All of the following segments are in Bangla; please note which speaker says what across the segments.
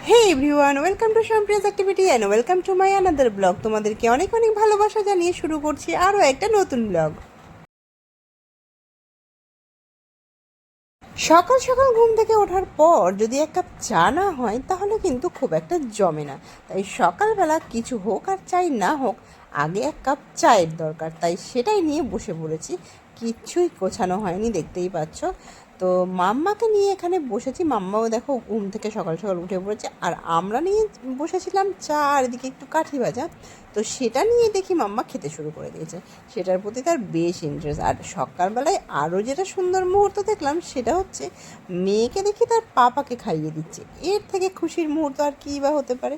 Speaker 1: Hey everyone, welcome to Shampriya's activity and welcome to my another blog. তোমাদেরকে অনেক অনেক ভালোবাসা জানিয়ে শুরু করছি আরও একটা নতুন ব্লগ। সকাল সকাল ঘুম থেকে ওঠার পর যদি এক কাপ চা না হয় তাহলে কিন্তু খুব একটা জমে না। তাই সকালবেলা কিছু হোক আর চাই না হোক, আগে এক কাপ চায়ের দরকার। তাই সেটাই নিয়ে বসে পড়েছি। কিচ্ছুই গোছানো হয়নি, দেখতেই পাচ্ছ। তো মাম্মাকে নিয়ে এখানে বসেছি। মাম্মাও দেখো ঘুম থেকে সকাল সকাল উঠে পড়েছে, আর আমরা নিয়ে বসেছিলাম চা আর এদিকে একটু কাঠি ভাজা। তো সেটা নিয়ে দেখি মাম্মা খেতে শুরু করে দিয়েছে। সেটার প্রতি তার বেশ ইন্টারেস্ট। আর সকালবেলায় আরও যেটা সুন্দর মুহূর্ত দেখলাম সেটা হচ্ছে মেয়েকে দেখি তার পাপাকে খাইয়ে দিচ্ছে। এর থেকে খুশির মুহূর্ত আর কী বা হতে পারে।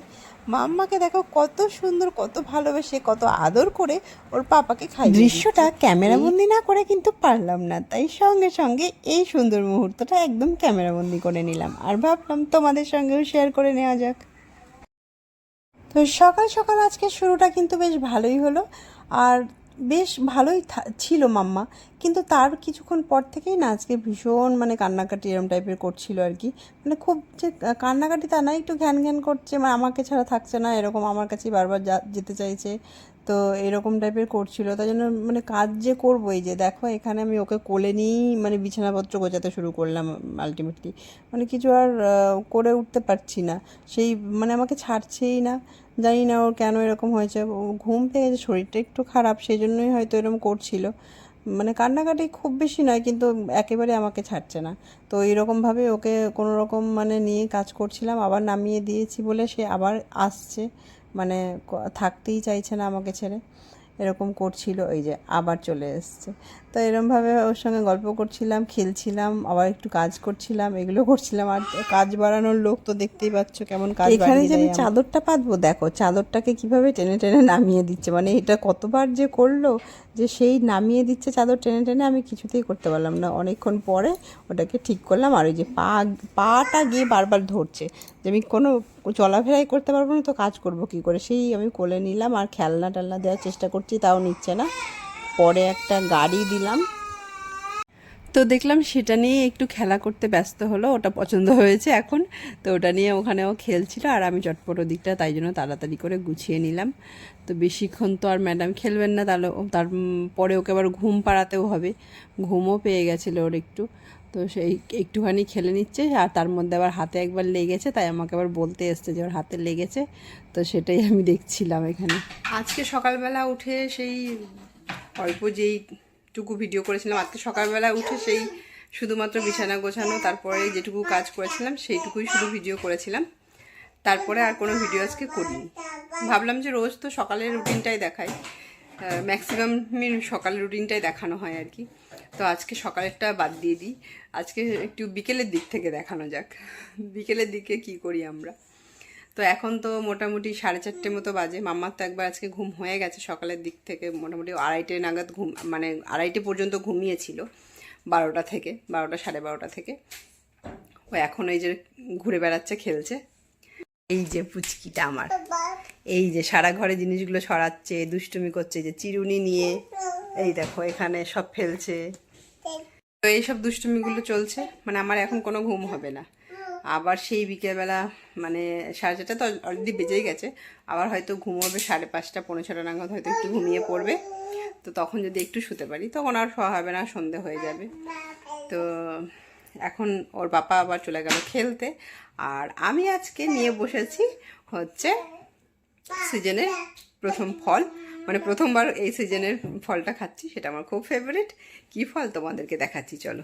Speaker 1: মাম্মাকে দেখো কত সুন্দর, কত ভালোবেসে, কত আদর করে ওর পাপাকে খাইয়ে দৃশ্যটা ক্যামেরাবন্দি না করে কিন্তু পারলাম না। তাই সঙ্গে সঙ্গে এই সুন্দর মুহূর্তটা একদম ক্যামেরাবন্দি করে নিলাম, আর ভাবলাম তোমাদের সঙ্গেও শেয়ার করে নেওয়া যাক। তো সকাল সকাল আজকে শুরুটা কিন্তু বেশ ভালোই হলো, আর বেশ ভালোই ছিল মাম্মা। কিন্তু তার কিছুক্ষণ পর থেকেই না আজকে ভীষণ কান্নাকাটি এরম টাইপের করছিল আর কি। খুব যে কান্নাকাটি তা না, একটু ঘ্যান ঘ্যান করছে, আমাকে ছাড়া থাকছে না এরকম, আমার কাছেই বারবার যেতে চাইছে। তো এরকম টাইপের করছিল। তাই জন্য কাজ যে করবো, এই যে দেখো এখানে আমি ওকে কোলে নিয়েই বিছানাপত্র গোছাতে শুরু করলাম। আলটিমেটলি কিছু আর করে উঠতে পারছি না। সেই আমাকে ছাড়ছেই না। জানি না ওর কেন এরকম হয়েছে। ও ঘুম থেকে যে শরীরটা একটু খারাপ, সেই জন্যই হয়তো এরকম করছিল। কান্নাকাটি খুব বেশি নয়, কিন্তু একেবারে আমাকে ছাড়ছে না। তো এইরকমভাবে ওকে কোনো রকম নিয়ে কাজ করছিলাম। আবার নামিয়ে দিয়েছি বলে সে আবার আসছে, মানে থাকতেই চাইছে না আমাকে ছেড়ে। এরকম করছিল, এই যে আবার চলে এসছে। তো এরকমভাবে ওর সঙ্গে গল্প করছিলাম, খেলছিলাম, আবার একটু কাজ করছিলাম, এগুলো করছিলাম। আর কাজ বাড়ানোর লোক তো দেখতেই পাচ্ছ কেমন কাজ বাড়িয়ে দেয়। এখানে যে আমি চাদরটা পাতবো, দেখো চাদরটাকে কিভাবে টেনে টেনে নামিয়ে দিচ্ছে। এটা কতবার যে করলো, যে সেই নামিয়ে দিচ্ছে চাদর টেনে টেনে, আমি কিছুতেই করতে পারলাম না। অনেকক্ষণ পরে ওটাকে ঠিক করলাম। আর ওই যে পাটা গিয়ে বারবার ধরছে, যে আমি কোনো চলাফেরাই করতে পারবো না, তো কাজ করবো কী করে। সেই আমি কোলে নিলাম আর খেলনা টেলনা দেওয়ার চেষ্টা করছি, তাও নিচ্ছে না। পরে একটা গাড়ি দিলাম, তো দেখলাম সেটা নিয়ে একটু খেলা করতে ব্যস্ত হলো। ওটা পছন্দ হয়েছে এখন। তো ওটা নিয়ে ওখানেও খেলছিল, আর আমি চটপট দিকটা তাই জন্য তাড়াতাড়ি করে গুছিয়ে নিলাম। তো বেশিক্ষণ তো আর ম্যাডাম খেলবেন না, তাহলে তারপরে ওকে আবার ঘুম পাড়াতেও হবে। ঘুমও পেয়ে গেছিলো ওর একটু। তো সেই একটুখানি খেলে নিচ্ছে, আর তার মধ্যে আবার হাতে একবার লেগেছে, তাই আমাকে আবার বলতে এসছে যে ওর হাতে লেগেছে। তো সেটাই আমি দেখছিলাম এখানে। আজকে সকালবেলা উঠে সেই অল্প যেইটুকু ভিডিও করেছিলাম, আজকে সকালবেলা উঠে সেই শুধুমাত্র বিছানা গোছানো, তারপরে যেটুকু কাজ করেছিলাম সেইটুকুই শুধু ভিডিও করেছিলাম। তারপরে আর কোনো ভিডিও আজকে করিনি। ভাবলাম যে রোজ তো সকালের রুটিনটাই দেখাই, ম্যাক্সিমামই সকালের রুটিনটাই দেখানো হয় আর কি। তো আজকে সকালেরটা বাদ দিয়ে দিই, আজকে একটু বিকেলের দিক থেকে দেখানো যাক। বিকেলের দিকে কি করি আমরা। তো এখন তো মোটামুটি 4:30 মতো বাজে। মাম্মার তো একবার আজকে ঘুম হয়ে গেছে সকালের দিক থেকে, মোটামুটি 2:30 নাগাদ ঘুম, 2:30 পর্যন্ত ঘুমিয়েছিল, 12টা থেকে, 12টা 12:30 থেকে। ও এখন এই যে ঘুরে বেড়াচ্ছে, খেলছে। এই যে পুচকিটা আমার, এই যে সারা ঘরে জিনিসগুলো সরাচ্ছে, দুষ্টুমি করছে, যে চিরুনি নিয়ে এই দেখো এখানে সব ফেলছে। তো এইসব দুষ্টুমিগুলো চলছে। আমার এখন কোনো ঘুম হবে না। আবার সেই বিকেলবেলা 4:30 তো অলরেডি বেজেই গেছে। আবার হয়তো ঘুমোবে 5:30 পৌনে 6টা নাগাদ, হয়তো একটু ঘুমিয়ে পড়বে। তো তখন যদি একটু শুতে পারি, তখন আর শোয়া হবে না, সন্ধে হয়ে যাবে। তো এখন ওর বাবা আবার চলে গেল খেলতে, আর আমি আজকে নিয়ে বসেছি হচ্ছে সিজনের প্রথম ফল, প্রথমবার এই সিজনের ফলটা খাচ্ছি। সেটা আমার খুব ফেভারিট। কী ফল তোমাদেরকে দেখাচ্ছি, চলো।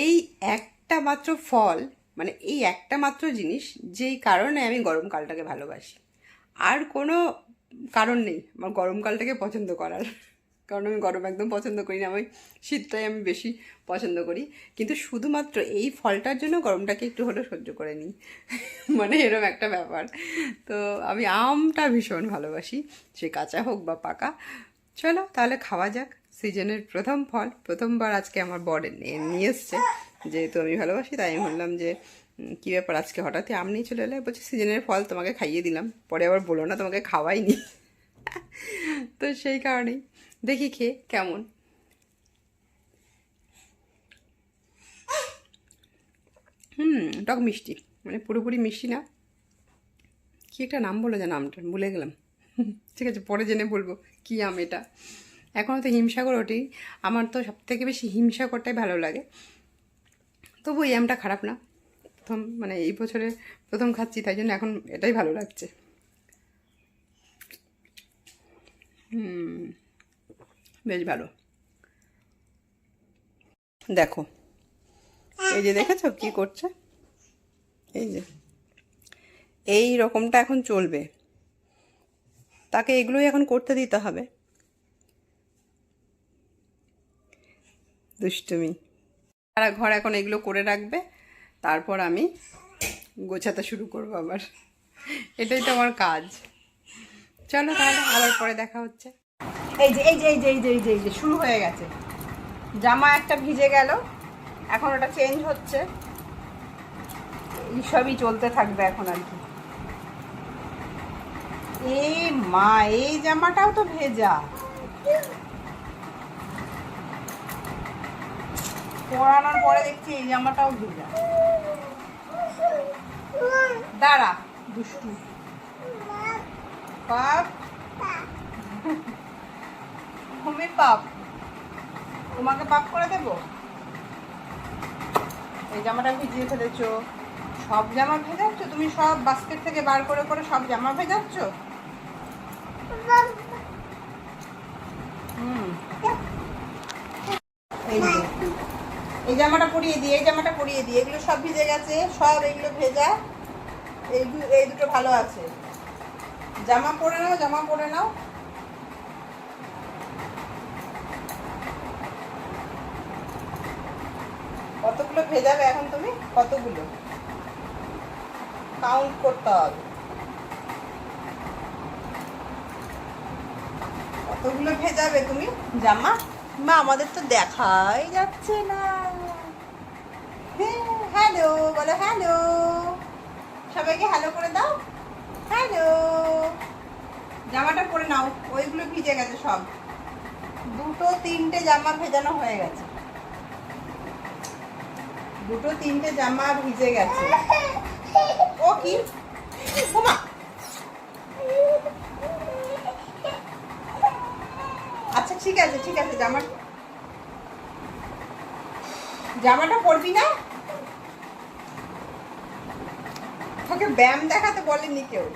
Speaker 1: এই একটা মাত্র ফল, এই একটা মাত্র জিনিস, যেই কারণে আমি গরমকালটাকে ভালোবাসি। আর কোনো কারণ নেই আমার গরমকালটাকে পছন্দ করার, কারণ আমি গরম একদম পছন্দ করি না। আমি শীতটাই আমি বেশি পছন্দ করি, কিন্তু শুধুমাত্র এই ফলটার জন্য গরমটাকে একটু হলেও সহ্য করে নিই। এরকম একটা ব্যাপার। তো আমি আমটা ভীষণ ভালোবাসি, সে কাঁচা হোক বা পাকা। চলো তাহলে খাওয়া যাক। সিজনের প্রথম ফল, প্রথমবার আজকে আমার বর নিয়ে এসছে। যেহেতু আমি ভালোবাসি, তাই আমি ভাবলাম যে কী ব্যাপার আজকে হঠাৎই আম নিয়ে চলে এলে। বলছি সিজনের ফল তোমাকে খাইয়ে দিলাম, পরে আবার বলো না তোমাকে খাওয়াইনি। তো সেই কারণেই দেখি খেয়ে কেমন।
Speaker 2: টক মিষ্টি, মানে পুরোপুরি মিষ্টি না, কী একটা নাম বলে যেন, আমটা ভুলে গেলাম। ঠিক আছে, পরে জেনে বলবো কী আম এটা। এখনও তো হিমসাগর ওঠেই, আমার তো সবথেকে বেশি হিমসাগরটাই ভালো লাগে। তবু এই আমটা খারাপ না, মানে এই বছরে প্রথম খাচ্ছি, তাই জন্য এখন এটাই ভালো লাগছে। বেশ ভালো। দেখো, এই যে দেখেছো কি করছে, এই যে এই রকমটা এখন চলবে, তাকে এগুলোই এখন করতে দিতে হবে। দুষ্টুমি। সারা ঘর এখন এগুলো করে রাখবে, তারপর আমি গোছাতে শুরু করবো আবার। এটাই তো আমার কাজ। চলো তাহলে আবার পরে দেখা হচ্ছে। এই যে এই যে এই যে এই যে এই যে এই যে শুরু হয়ে গেছে। জামা একটা ভিজে গেল, এখন ওটা চেঞ্জ হচ্ছে, এই সবই চলতে থাকবে এখন আর কি। এই মা, এই জামাটাও তো ভেজা, পরানোর পরে দেখছি এই জামাটাও ভেজা। দাঁড়া দুষ্টু পাপ, ঘুমির পাপ, তোমাকে পাপ করে দেবো। এই জামাটা ভিজিয়ে ফেলেছো, সব জামা ভেজাচ্ছ তুমি, সব বাস্কেট থেকে বার করে করে সব জামা ভেজাচ্ছ। এই যে এই জামাটা পরিয়ে দিই, এই জামাটা পরিয়ে দিই, এগুলো সব ভিজে গেছে, সব এগুলো ভেজা, এই দুটো ভালো আছে। জামা পরে নাও, জামা পরে নাও। কতগুলো ভেজাবে এখন তুমি, কতগুলো কাউন্ট করতে হবে, কতগুলো ভেজাবে তুমি জামা। মা আমাদের তো দেখাই যাচ্ছে না। হ্যালো বলো, হ্যালো, সবাইকে হ্যালো করে দাও, হ্যালো। জামাটা পরে নাও, ওইগুলো ভিজে গেছে সব, দুটো তিনটে জামা ভেজানো হয়ে গেছে, দুটো তিনটে জামা ভিজে গেছে। ও কি ওমা, আচ্ছা ঠিক আছে ঠিক আছে, জামাটা পরবি না, তোকে ব্যায়াম দেখাতে বলেনি কেউ,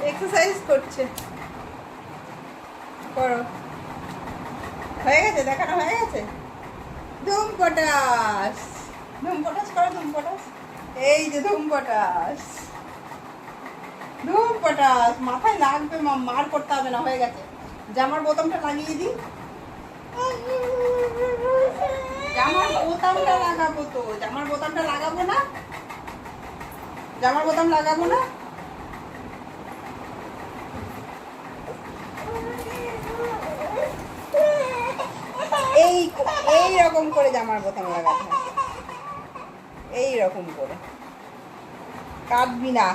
Speaker 2: এক্সারসাইজ করছে, করো। হয়ে গেছে, দেখানো হয়ে গেছে। ধুম পটাস, ধুম পটাস করো, ধুম পটাস, এই যে ধুম পটাস, ধুম পটাস, মাথায় লাগবে, মার করতে হবে না, হয়ে গেছে। জামার বোতামটা লাগিয়ে দিই, জামার বোতামটা লাগাবো তো, জামার বোতামটা লাগাবো না, জামার বোতাম লাগাবো না। এই রকম করে জামার বোতাম লাগাতে হয়, এই রকম করে, কাটবি না।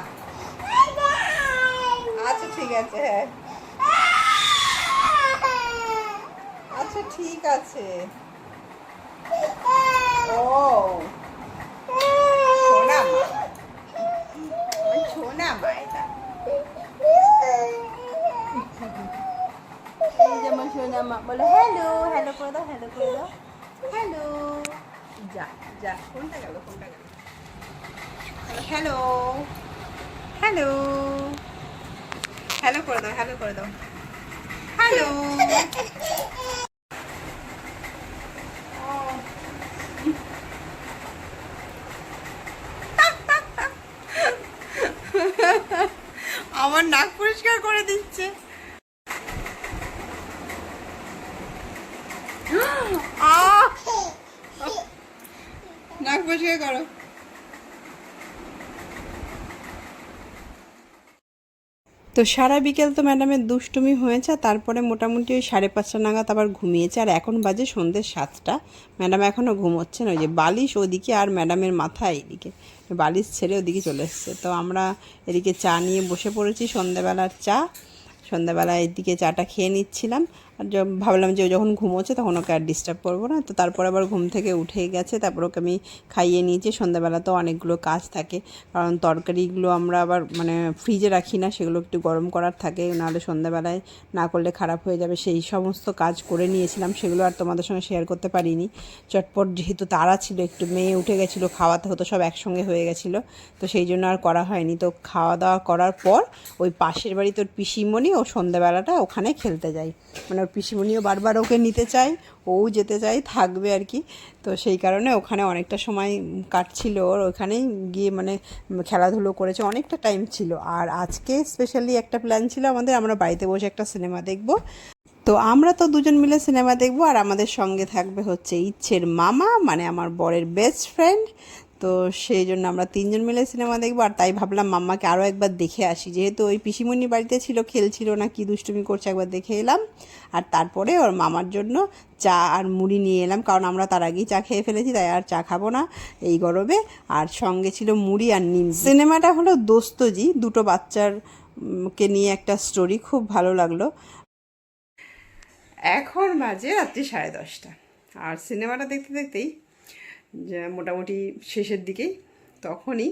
Speaker 2: আচ্ছা ঠিক আছে, হ্যাঁ আচ্ছা ঠিক আছে। ও সোনা মা, সোনা মা, এটা যেমন সোনা মা বলো, হ্যালো, হ্যালো করে দাও, হ্যালো করে দাও, হ্যালো। যা যা, কোনটা গেল, কোনটা গেল, হ্যালো, হ্যালো, হ্যালো করে দাও, হ্যালো করে দাও, হ্যালো। আমার নাক পরিষ্কার করে দিচ্ছে। নাক পরিষ্কার করো। তো সারা বিকেল তো ম্যাডামের দুষ্টুমি হয়েছে, তারপরে মোটামুটি ওই 5:30 নাগাদ আবার ঘুমিয়েছে, আর এখন বাজে সন্ধ্যে 7টা। ম্যাডাম এখনও ঘুমোচ্ছেন, ওই যে বালিশ ওদিকে আর ম্যাডামের মাথা এইদিকে, বালিশ ছেড়ে ওদিকে চলে এসছে। তো আমরা এদিকে চা নিয়ে বসে পড়েছি, সন্ধ্যেবেলার চা, সন্ধ্যাবেলা এদিকে চাটা খেয়ে নিচ্ছিলাম। আর আর ভাবলাম যে ও যখন ঘুমোচ্ছে তখন ওকে আর ডিস্টার্ব করবো না। তো তারপর আবার ঘুম থেকে উঠে গেছে, তারপর ওকে আমি খাইয়ে নিয়েছি। সন্ধ্যাবেলা তো অনেকগুলো কাজ থাকে, কারণ তরকারিগুলো আমরা আবার মানে ফ্রিজে রাখি না, সেগুলো একটু গরম করার থাকে, নাহলে সন্ধ্যাবেলায় না করলে খারাপ হয়ে যাবে। সেই সমস্ত কাজ করে নিয়েছিলাম, সেগুলো আর তোমাদের সঙ্গে শেয়ার করতে পারিনি। চটপট যেহেতু তাড়া ছিল, একটু মেয়ে উঠে গেছিলো, খাওয়াতে হতো, সব একসঙ্গে হয়ে গেছিলো, তো সেই জন্য আর করা হয়নি। তো খাওয়া দাওয়া করার পর ওই পাশের বাড়ি তোর পিসিমণি ও সন্ধ্যাবেলাটা ওখানে খেলতে যায়, মানে ওর পিসিমণিও বারবার ওকে নিতে চায়, ও যেতে চায়, থাকবে আর কি। তো সেই কারণে ওখানে অনেকটা সময় কাটছিল ওর, ওখানেই গিয়ে মানে খেলাধুলো করেছে, অনেকটা টাইম ছিল। আর আজকে স্পেশালি একটা প্ল্যান ছিল আমাদের, আমরা বাড়িতে বসে একটা সিনেমা দেখব। তো আমরা তো দুজন মিলে সিনেমা দেখব, আর আমাদের সঙ্গে থাকবে হচ্ছে ইচ্ছের মামা, মানে আমার বরের বেস্ট ফ্রেন্ড। তো সেই জন্য আমরা তিনজন মিলে সিনেমা দেখবো। আর তাই ভাবলাম মাম্মাকে আরও একবার দেখে আসি, যেহেতু ওই পিসিমণি বাড়িতে ছিল, খেলছিল না কি দুষ্টুমি করছে, একবার দেখে এলাম। আর তারপরে ওর মামার জন্য চা আর মুড়ি নিয়ে এলাম, কারণ আমরা তার আগেই চা খেয়ে ফেলেছি, তাই আর চা খাবো না এই গরমে। আর সঙ্গে ছিল মুড়ি আর নিম। সিনেমাটা হলো দোস্তজি, দুটো বাচ্চার কে নিয়ে একটা স্টোরি, খুব ভালো লাগলো। এখন বাজে রাত্রি 10:30, আর সিনেমাটা দেখতে দেখতেই যে মোটামুটি শেষের দিকেই, তখনই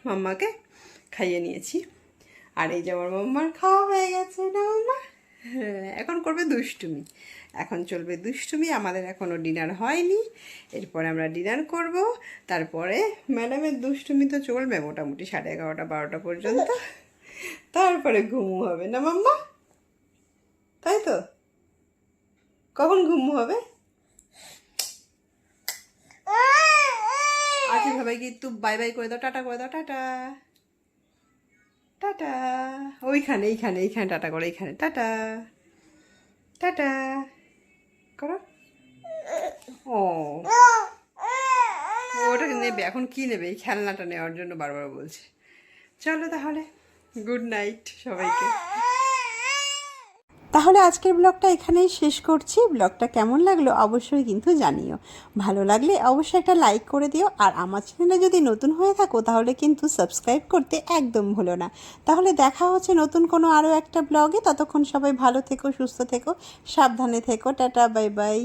Speaker 2: মাম্মাকে খাইয়ে নিয়েছি। আর এই যে আমার মাম্মার খাওয়া হয়ে গেছে না মাম্মা? হ্যাঁ, এখন করবে দুষ্টুমি, এখন চলবে দুষ্টুমি। আমাদের এখনও ডিনার হয়নি, এরপরে আমরা ডিনার করব, তারপরে ম্যাডামের দুষ্টুমি তো চলবে মোটামুটি 11:30 12টা পর্যন্ত, তারপরে ঘুমু হবে না মাম্মা? তাই তো? কখন ঘুমু হবে? আজকে ভাবে কি একটু বাই বাই করে দাও, টাটা করে দাও, টাটা টাটা। ওইখানে এইখানে এইখানে টাটা করো, এইখানে টাটা টাটা করো। ও ওটা নেবে এখন, কি নেবে? এই খেলনাটা নেওয়ার জন্য বারবার বলছে। চলো তাহলে, গুড নাইট সবাইকে। তাহলে আজকের ব্লগটা এখানেই শেষ করছি। ব্লগটা কেমন লাগলো অবশ্যই কিন্তু জানিও, ভালো লাগলে অবশ্যই একটা লাইক করে দিও। আর আমার চ্যানেলে যদি নতুন হয়ে থাকো তাহলে কিন্তু সাবস্ক্রাইব করতে একদম ভুলো না। তাহলে দেখা হচ্ছে নতুন কোনো আরও একটা ব্লগে, ততক্ষণ সবাই ভালো থেকো, সুস্থ থেকো, সাবধানে থেকো, টাটা বাই বাই।